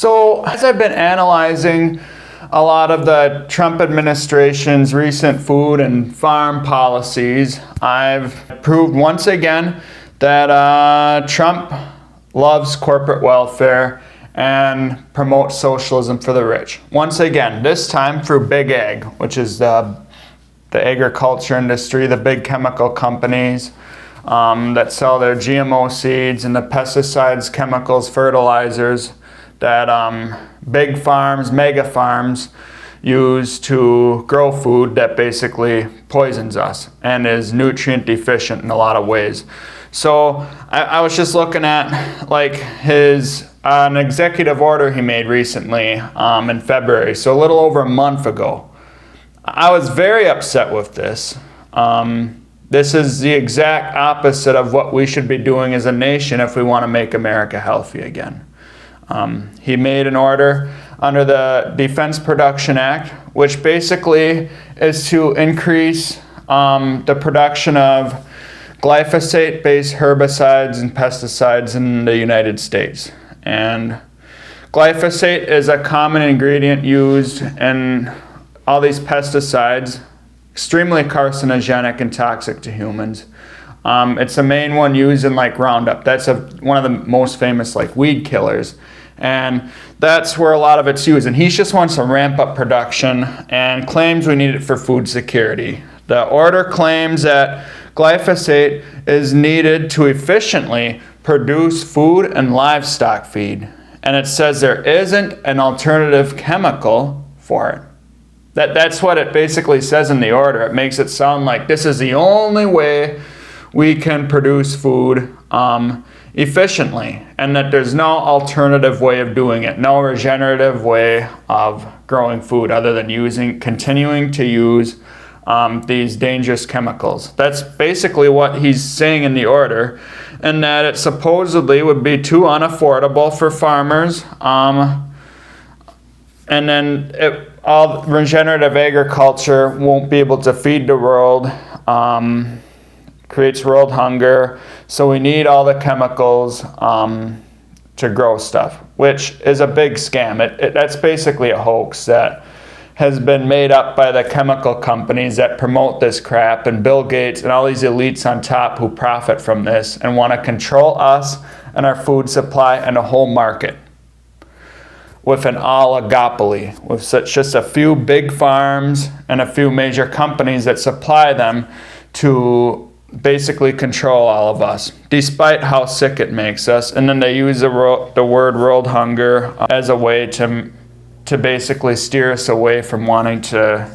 So as I've been analyzing a lot of the Trump administration's recent food and farm policies, I've proved once again that Trump loves corporate welfare and promotes socialism for the rich. Once again, this time through Big Ag, which is the agriculture industry, the big chemical companies that sell their GMO seeds and the pesticides, chemicals, fertilizers that big farms, mega farms use to grow food that basically poisons us and is nutrient deficient in a lot of ways. So I was just looking at like an executive order he made recently in February, so a little over a month ago. I was very upset with this. This is the exact opposite of what we should be doing as a nation if we want to make America healthy again. He made an order under the Defense Production Act, which basically is to increase the production of glyphosate-based herbicides and pesticides in the United States. And glyphosate is a common ingredient used in all these pesticides, extremely carcinogenic and toxic to humans. It's the main one used in like Roundup. That's one of the most famous like weed killers. And that's where a lot of it's used. And he just wants to ramp up production and claims we need it for food security. The order claims that glyphosate is needed to efficiently produce food and livestock feed. And it says there isn't an alternative chemical for it. That's what it basically says in the order. It makes it sound like this is the only way we can produce food efficiently, and that there's no alternative way of doing it, no regenerative way of growing food other than continuing to use these dangerous chemicals. That's basically what he's saying in the order, and that it supposedly would be too unaffordable for farmers, and then all regenerative agriculture won't be able to feed the world, creates world hunger, so we need all the chemicals to grow stuff, which is a big scam. That's basically a hoax that has been made up by the chemical companies that promote this crap, and Bill Gates and all these elites on top who profit from this and want to control us and our food supply and the whole market with an oligopoly, with just a few big farms and a few major companies that supply them to basically control all of us, despite how sick it makes us. And then they use the word world hunger as a way to basically steer us away from wanting to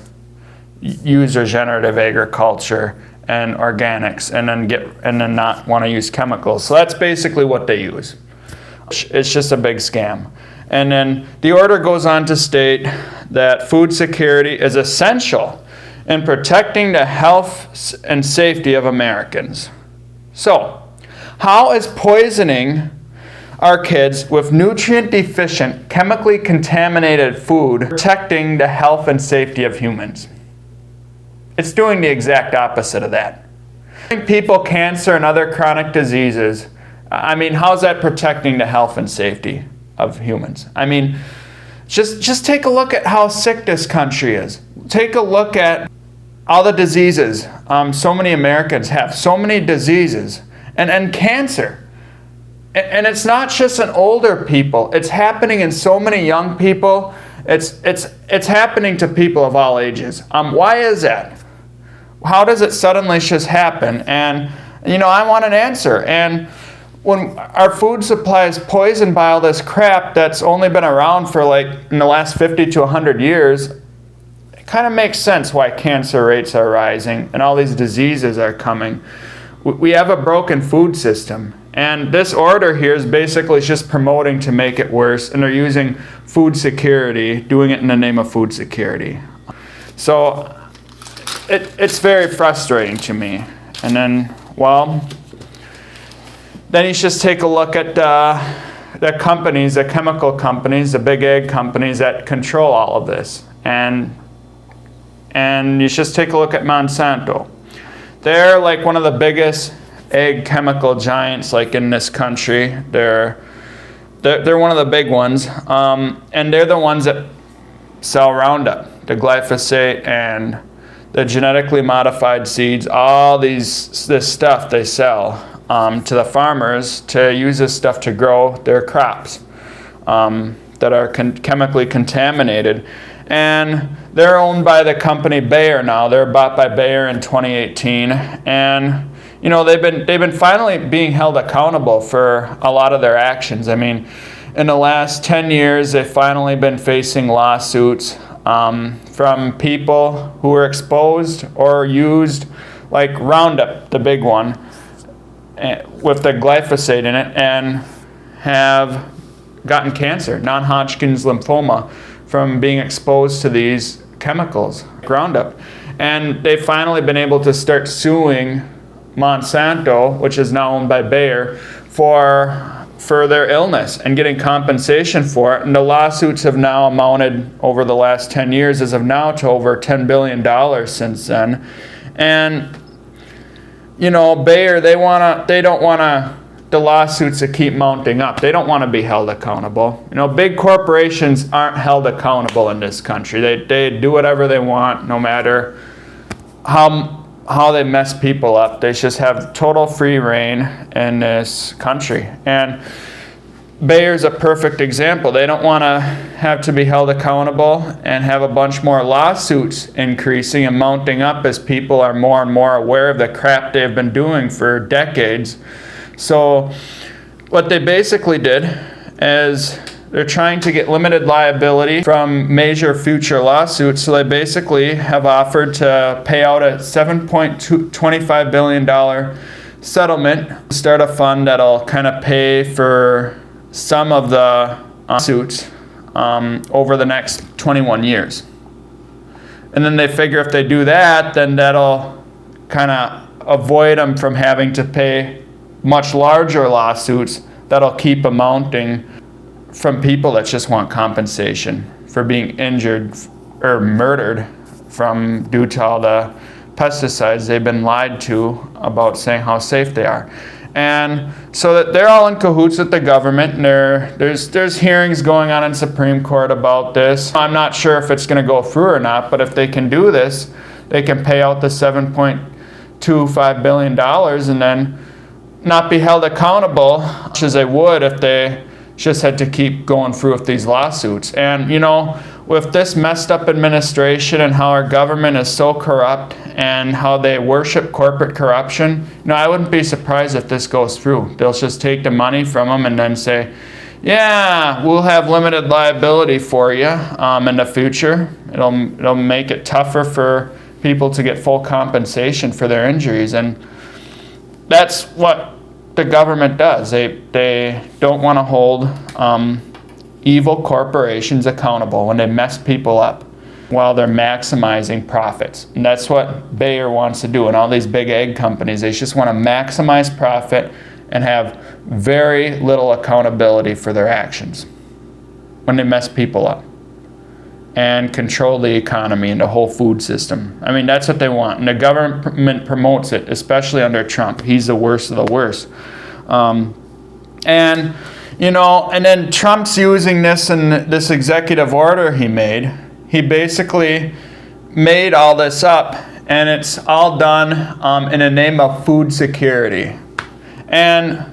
use regenerative agriculture and organics, and then not want to use chemicals. So that's basically what they use. It's just a big scam. And then the order goes on to state that food security is essential in protecting the health and safety of Americans. So, how is poisoning our kids with nutrient-deficient, chemically contaminated food protecting the health and safety of humans? It's doing the exact opposite of that. Giving people cancer and other chronic diseases, how's that protecting the health and safety of humans? Just take a look at how sick this country is. Take a look at all the diseases. So many Americans have so many diseases and cancer. And it's not just in older people. It's happening in so many young people. It's happening to people of all ages. Why is that? How does it suddenly just happen? And I want an answer. And when our food supply is poisoned by all this crap that's only been around for in the last 50 to 100 years, it kind of makes sense why cancer rates are rising and all these diseases are coming. We have a broken food system. And this order here is basically just promoting to make it worse, and they're using food security, doing it in the name of food security. So it's very frustrating to me. And then you just take a look at the companies, the chemical companies, the big ag companies that control all of this. And you just take a look at Monsanto. They're like one of the biggest ag chemical giants in this country. They're They're one of the big ones, and they're the ones that sell Roundup, the glyphosate, and the genetically modified seeds. All this stuff they sell to the farmers to use this stuff to grow their crops that are chemically contaminated. And they're owned by the company Bayer now. They're bought by Bayer in 2018, and you know, they've been finally being held accountable for a lot of their actions. I mean, in the last 10 years, they've finally been facing lawsuits from people who were exposed or used, like Roundup, the big one, with the glyphosate in it, and have gotten cancer, non-Hodgkin's lymphoma, from being exposed to these chemicals, Roundup. And they've finally been able to start suing Monsanto, which is now owned by Bayer, for their illness and getting compensation for it. And the lawsuits have now amounted over the last 10 years as of now to over $10 billion since then. And you know, Bayer, they don't want the lawsuits to keep mounting up. They don't want to be held accountable. You know, big corporations aren't held accountable in this country. They do whatever they want, no matter how they mess people up. They just have total free reign in this country. And Bayer's a perfect example. They don't want to have to be held accountable and have a bunch more lawsuits increasing and mounting up as people are more and more aware of the crap they've been doing for decades. So what they basically did is they're trying to get limited liability from major future lawsuits. So they basically have offered to pay out a $7.25 billion settlement, start a fund that'll kind of pay for some of the suits over the next 21 years. And then they figure if they do that, then that'll kind of avoid them from having to pay much larger lawsuits that'll keep amounting from people that just want compensation for being injured or murdered due to all the pesticides they've been lied to about saying how safe they are. And so that they're all in cahoots with the government, and there's hearings going on in Supreme Court about this. I'm not sure if it's going to go through or not, but if they can do this, they can pay out the $7.25 billion and then not be held accountable as they would if they just had to keep going through with these lawsuits. And you know, with this messed up administration and how our government is so corrupt and how they worship corporate corruption, you know, I wouldn't be surprised if this goes through. They'll just take the money from them and then say, yeah, we'll have limited liability for you in the future. It'll make it tougher for people to get full compensation for their injuries. And that's what the government does. They don't want to hold evil corporations accountable when they mess people up while they're maximizing profits. And that's what Bayer wants to do. And all these big ag companies, they just want to maximize profit and have very little accountability for their actions when they mess people up and control the economy and the whole food system. I mean, that's what they want. And the government promotes it, especially under Trump. He's the worst of the worst. And, you know, and then Trump's using this in this executive order he made. He basically made all this up, and it's all done in the name of food security. And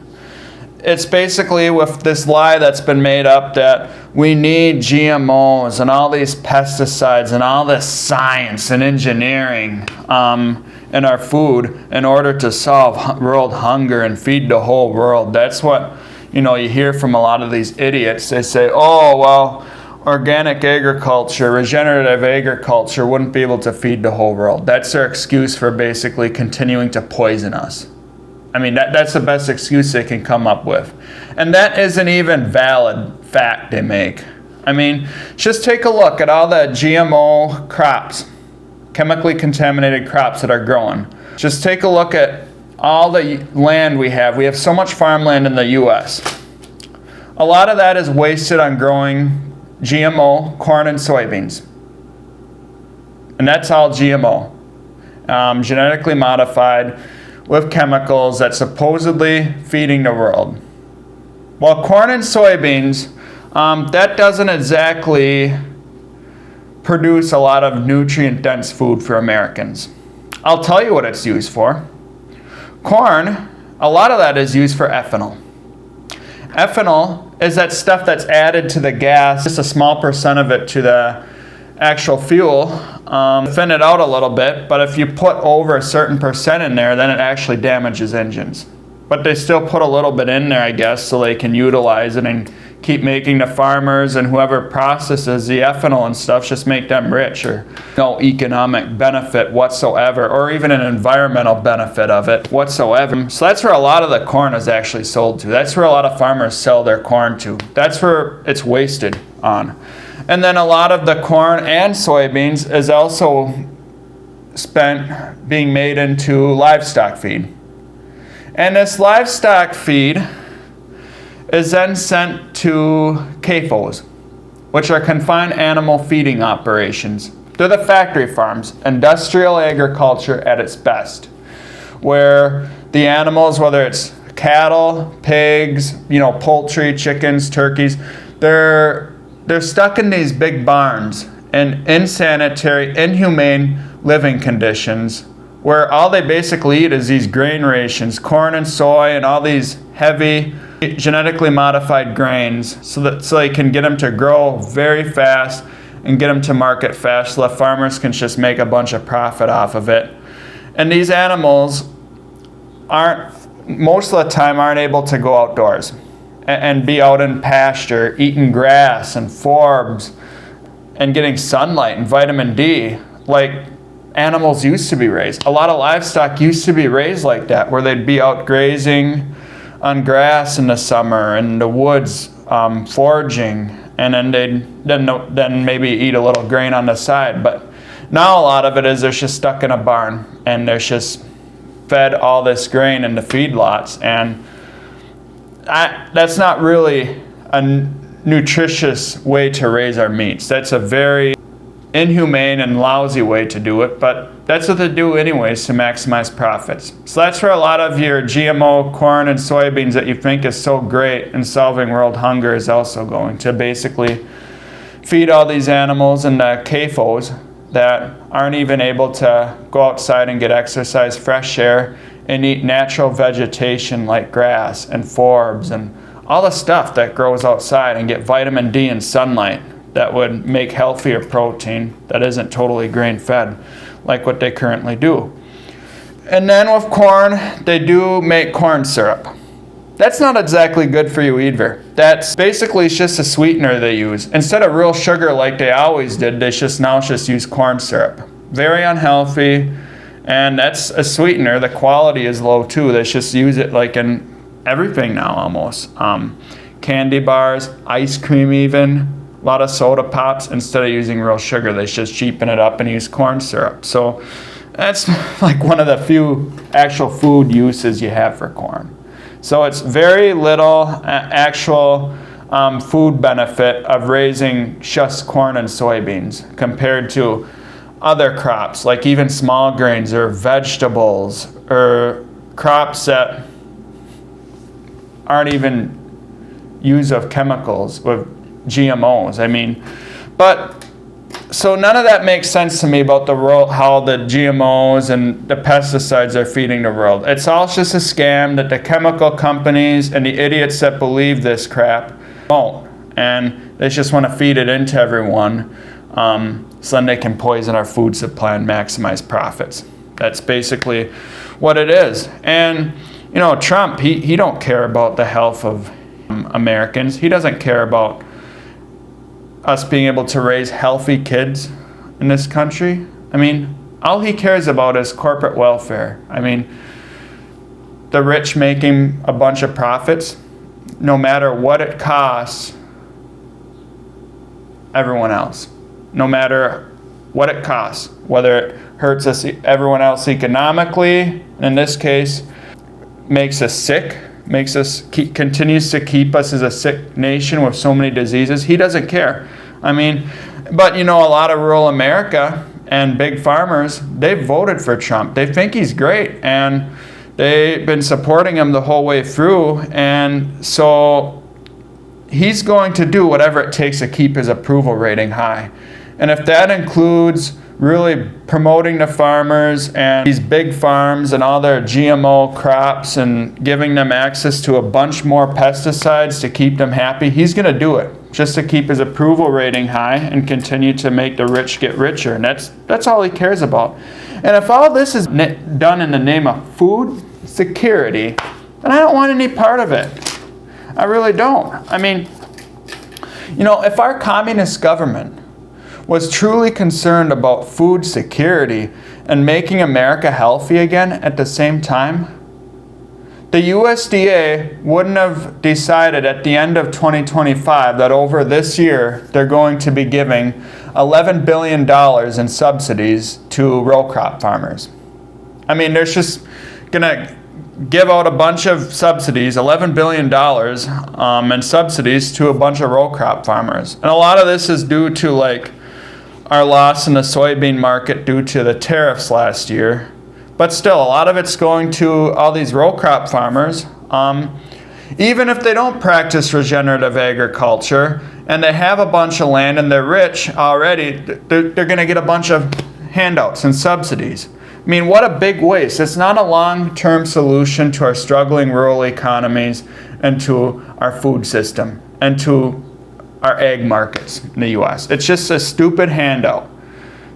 it's basically with this lie that's been made up that we need GMOs and all these pesticides and all this science and engineering in our food in order to solve world hunger and feed the whole world. That's what, you know, you hear from a lot of these idiots. They say, oh, well, organic agriculture, regenerative agriculture wouldn't be able to feed the whole world. That's their excuse for basically continuing to poison us. I mean, that's the best excuse they can come up with. And that isn't even valid fact they make. I mean, just take a look at all the GMO crops, chemically contaminated crops that are growing. Just take a look at all the land we have. We have so much farmland in the U.S. A lot of that is wasted on growing GMO corn and soybeans. And that's all GMO, genetically modified, with chemicals that's supposedly feeding the world. Well, corn and soybeans, that doesn't exactly produce a lot of nutrient-dense food for Americans. I'll tell you what it's used for. Corn, a lot of that is used for ethanol. Ethanol is that stuff that's added to the gas, just a small percent of it to the actual fuel. Thin it out a little bit, but if you put over a certain percent in there, then it actually damages engines. But they still put a little bit in there, I guess, so they can utilize it and keep making the farmers and whoever processes the ethanol and stuff, just make them rich, or no economic benefit whatsoever, or even an environmental benefit of it whatsoever. So that's where a lot of the corn is actually sold to. That's where a lot of farmers sell their corn to. That's where it's wasted on. And then a lot of the corn and soybeans is also spent being made into livestock feed. And this livestock feed is then sent to CAFOs, which are confined animal feeding operations. They're the factory farms, industrial agriculture at its best, where the animals, whether it's cattle, pigs, poultry, chickens, turkeys, they're stuck in these big barns in insanitary, inhumane living conditions, where all they basically eat is these grain rations, corn and soy and all these heavy genetically modified grains, so they can get them to grow very fast and get them to market fast, so the farmers can just make a bunch of profit off of it. And these animals most of the time aren't able to go outdoors and be out in pasture, eating grass and forbs and getting sunlight and vitamin D like animals used to be raised. A lot of livestock used to be raised like that, where they'd be out grazing on grass in the summer in the woods, foraging, and then they'd then maybe eat a little grain on the side. But now a lot of it is they're just stuck in a barn and they're just fed all this grain in the feedlots, and that's not really a nutritious way to raise our meats. That's a very inhumane and lousy way to do it, but that's what they do anyways to maximize profits. So that's where a lot of your GMO corn and soybeans that you think is so great in solving world hunger is also going to basically feed all these animals and the CAFOs that aren't even able to go outside and get exercise, fresh air, and eat natural vegetation like grass and forbs and all the stuff that grows outside and get vitamin D and sunlight that would make healthier protein that isn't totally grain-fed like what they currently do. And then with corn, they do make corn syrup. That's not exactly good for you either. That's basically just a sweetener they use. Instead of real sugar like they always did, they now just use corn syrup. Very unhealthy, and that's a sweetener. The quality is low too. They just use it like in everything now almost. Candy bars, ice cream even, a lot of soda pops. Instead of using real sugar, they just cheapen it up and use corn syrup. So that's like one of the few actual food uses you have for corn. So it's very little actual food benefit of raising just corn and soybeans compared to other crops, like even small grains or vegetables or crops that aren't even use of chemicals with GMOs. So none of that makes sense to me about the world, how the GMOs and the pesticides are feeding the world. It's all just a scam that the chemical companies and the idiots that believe this crap won't. And they just want to feed it into everyone so then they can poison our food supply and maximize profits. That's basically what it is. And, Trump, he don't care about the health of Americans. He doesn't care about us being able to raise healthy kids in this country. All he cares about is corporate welfare. The rich making a bunch of profits, no matter what it costs everyone else. No matter what it costs, whether it hurts everyone else economically, in this case, makes us sick, continues to keep us as a sick nation with so many diseases. He doesn't care. But a lot of rural America and big farmers, they voted for Trump. They think he's great, and they've been supporting him the whole way through. And so he's going to do whatever it takes to keep his approval rating high. And if that includes really promoting the farmers and these big farms and all their GMO crops and giving them access to a bunch more pesticides to keep them happy, he's going to do it just to keep his approval rating high and continue to make the rich get richer. And that's all he cares about. And if all this is done in the name of food security, then I don't want any part of it. I really don't. I mean, if our communist government was truly concerned about food security and making America healthy again at the same time, the USDA wouldn't have decided at the end of 2025 that over this year they're going to be giving $11 billion in subsidies to row crop farmers. I mean, they're just going to give out a bunch of subsidies, $11 billion in subsidies to a bunch of row crop farmers. And a lot of this is due to our loss in the soybean market due to the tariffs last year. But still, a lot of it's going to all these row crop farmers. Even if they don't practice regenerative agriculture and they have a bunch of land and they're rich already, they're going to get a bunch of handouts and subsidies. I mean, what a big waste. It's not a long-term solution to our struggling rural economies and to our food system and to our egg markets in the U.S. It's just a stupid handout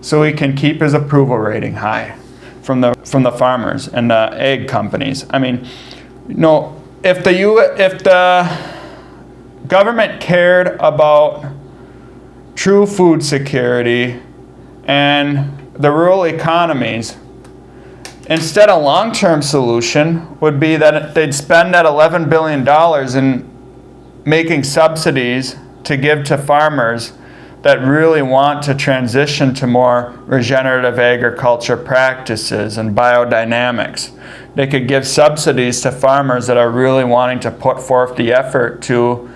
so he can keep his approval rating high from the farmers and the egg companies. I mean, if the government cared about true food security and the rural economies, instead, a long-term solution would be that they'd spend that $11 billion in making subsidies to give to farmers that really want to transition to more regenerative agriculture practices and biodynamics. They could give subsidies to farmers that are really wanting to put forth the effort to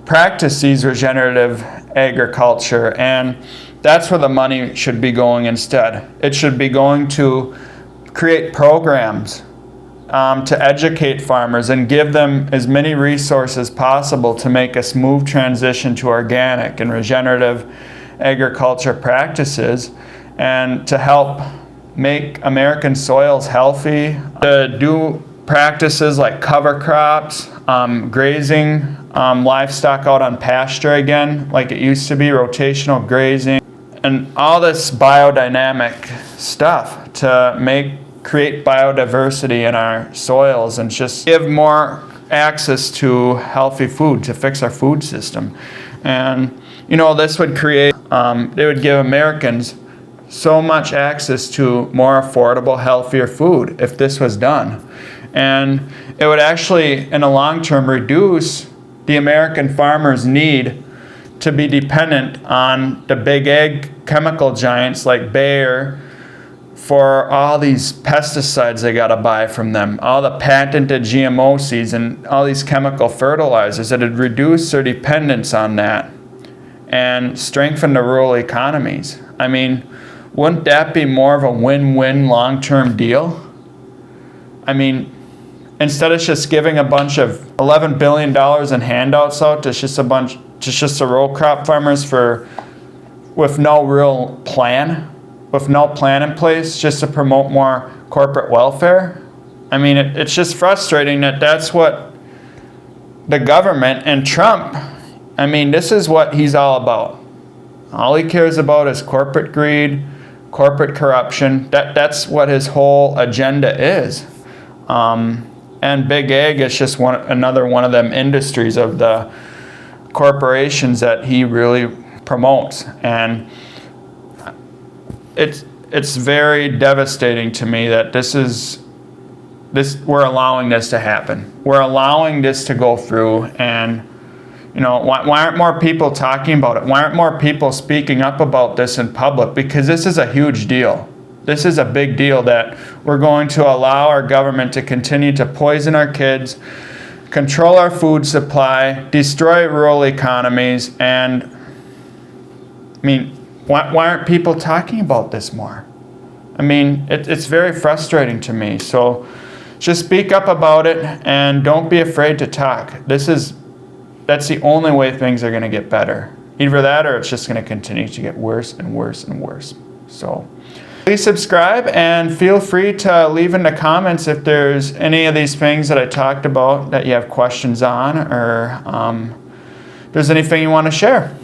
practice these regenerative agriculture, and that's where the money should be going instead. It should be going to create programs to educate farmers and give them as many resources possible to make a smooth transition to organic and regenerative agriculture practices and to help make American soils healthy, to do practices like cover crops, grazing livestock out on pasture again, like it used to be, rotational grazing, and all this biodynamic stuff to create biodiversity in our soils and just give more access to healthy food to fix our food system. And this would create, they would give Americans so much access to more affordable, healthier food if this was done. And it would actually, in the long term, reduce the American farmers' need to be dependent on the big ag chemical giants like Bayer for all these pesticides they got to buy from them, all the patented GMO seeds and all these chemical fertilizers. That would reduce their dependence on that and strengthen the rural economies. I mean, wouldn't that be more of a win-win long-term deal? I mean, instead of just giving a bunch of $11 billion in handouts out to just the row crop farmers with no real plan, with no plan in place, just to promote more corporate welfare. I mean, it's just frustrating that that's what the government and Trump, I mean, this is what he's all about. All he cares about is corporate greed, corporate corruption. That's what his whole agenda is. And big ag is just another one of them industries of the corporations that he really promotes. And it's very devastating to me that we're allowing this to happen. We're allowing this to go through, and why aren't more people talking about it? Why aren't more people speaking up about this in public? Because this is a huge deal. This is a big deal that we're going to allow our government to continue to poison our kids, control our food supply, destroy rural economies, and I mean, why aren't people talking about this more? I mean, it's very frustrating to me. So just speak up about it and don't be afraid to talk. This is that's the only way things are going to get better. Either that or it's just going to continue to get worse and worse and worse. So please subscribe and feel free to leave in the comments if there's any of these things that I talked about that you have questions on, or there's anything you want to share.